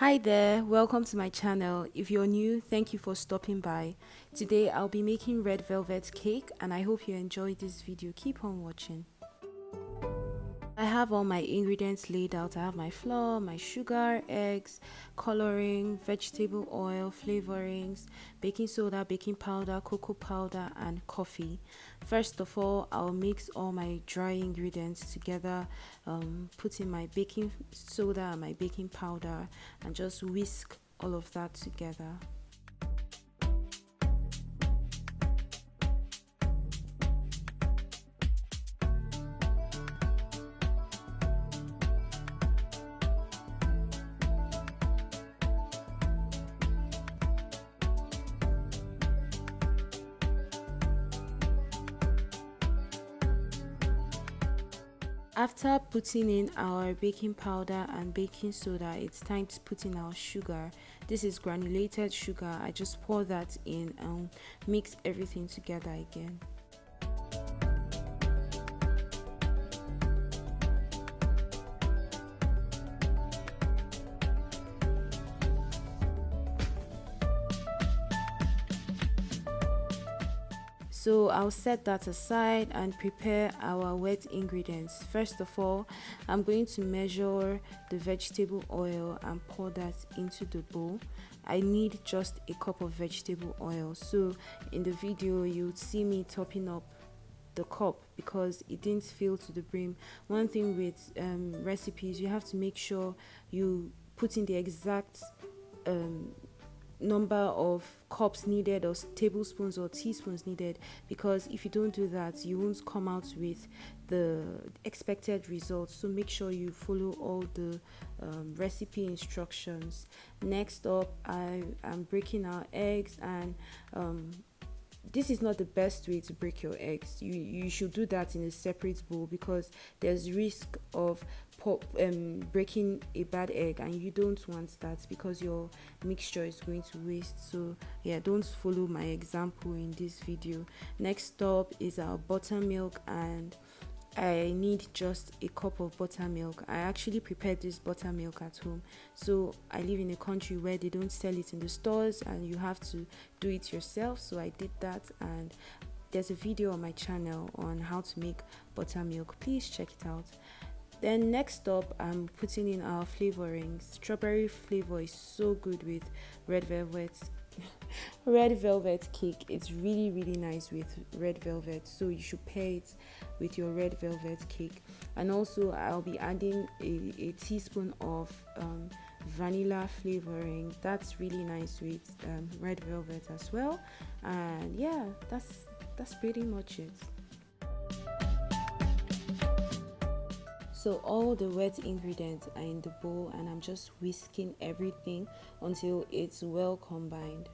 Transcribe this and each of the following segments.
Hi there, welcome to my channel. If you're new, thank you for stopping by. Today I'll be making red velvet cake and I hope you enjoy this video. Keep on watching. I have all my ingredients laid out. I have my flour, my sugar, eggs, coloring, vegetable oil, flavorings, baking soda, baking powder, cocoa powder, and coffee. First of all, I'll mix all my dry ingredients together, put in my baking soda and my baking powder, and just whisk all of that together. After putting in our baking powder and baking soda, it's time to put in our sugar. This is granulated sugar. I just pour that in and mix everything together again. So I'll set that aside and prepare our wet ingredients. First of all, I'm going to measure the vegetable oil and pour that into the bowl. I need just a cup of vegetable oil. So in the video, you'll see me topping up the cup because it didn't fill to the brim. One thing with recipes, you have to make sure you put in the exact number of cups needed or tablespoons or teaspoons needed, because if you don't do that you won't come out with the expected results. So make sure you follow all the recipe instructions. Next up, I am breaking our eggs, and this is not the best way to break your eggs. You should do that in a separate bowl because there's risk of breaking a bad egg, and you don't want that because your mixture is going to waste. So yeah, don't follow my example in this video. Next up is our buttermilk, and I need just a cup of buttermilk. I actually prepared this buttermilk at home. So I live in a country where they don't sell it in the stores and you have to do it yourself. So I did that, and there's a video on my channel on how to make buttermilk. Please check it out. Then next up, I'm putting in our flavorings. Strawberry flavor is so good with red velvet red velvet cake. It's really nice with red velvet, so you should pair it with your red velvet cake. And also I'll be adding a teaspoon of vanilla flavoring. That's really nice with red velvet as well. And yeah, that's pretty much it. So all the wet ingredients are in the bowl, and I'm just whisking everything until it's well combined.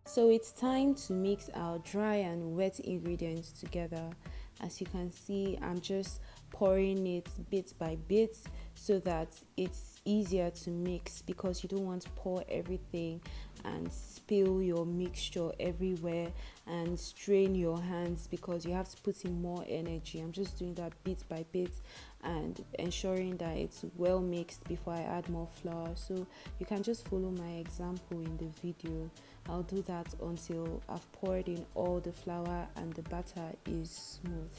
So it's time to mix our dry and wet ingredients together. As you can see, I'm just pouring it bit by bit so that it's easier to mix, because you don't want to pour everything and spill your mixture everywhere and strain your hands because you have to put in more energy. I'm just doing that bit by bit and ensuring that it's well mixed before I add more flour. So you can just follow my example in the video. I'll do that until I've poured in all the flour and the batter is smooth.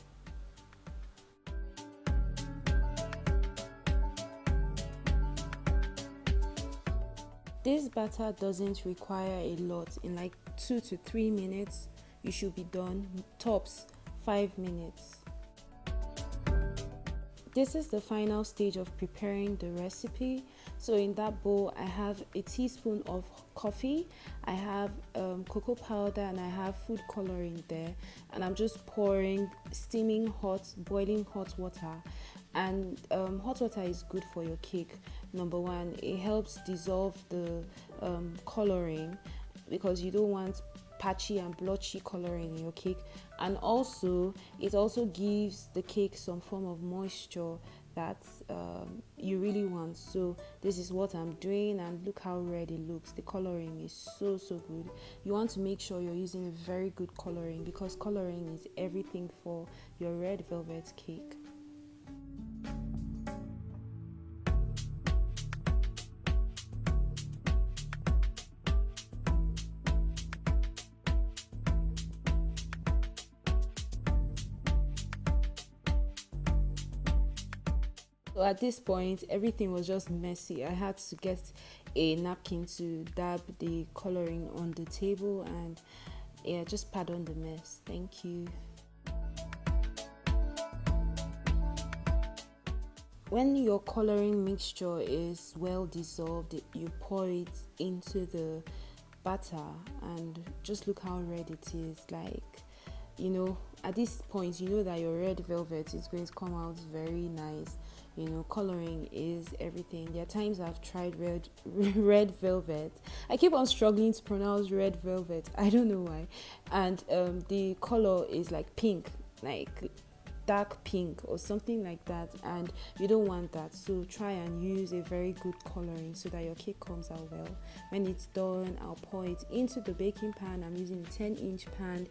This batter doesn't require a lot. In like 2 to 3 minutes you should be done, tops 5 minutes. This is the final stage of preparing the recipe. So in that bowl I have a teaspoon of coffee, I have cocoa powder, and I have food coloring there, and I'm just pouring steaming hot, boiling hot water. And hot water is good for your cake. Number one, it helps dissolve the coloring, because you don't want patchy and blotchy coloring in your cake. And also it also gives the cake some form of moisture that you really want. So this is what I'm doing, and look how red it looks. The coloring is so good. You want to make sure you're using a very good coloring, because coloring is everything for your red velvet cake. So at this point, everything was just messy. I had to get a napkin to dab the coloring on the table, and yeah, just pardon the mess. Thank you. When your coloring mixture is well dissolved, you pour it into the batter, and just look how red it is. Like, at this point, that your red velvet is going to come out very nice. Coloring is everything. There are times I've tried red velvet. I keep on struggling to pronounce red velvet. I don't know why. And the color is like pink, like dark pink or something like that, and you don't want that. So try and use a very good coloring so that your cake comes out well. When it's done, I'll pour it into the baking pan. I'm using a 10-inch pan,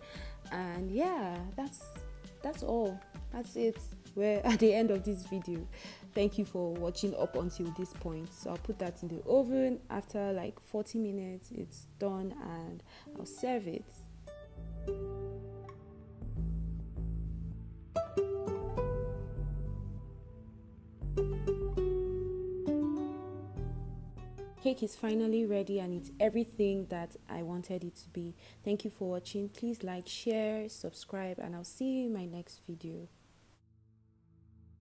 and yeah, that's all. That's it. We're at the end of this video. Thank you for watching up until this point. So I'll put that in the oven. After like 40 minutes, it's done, and I'll serve it. Cake is finally ready, and it's everything that I wanted it to be. Thank you for watching. Please like, share, subscribe, and I'll see you in my next video.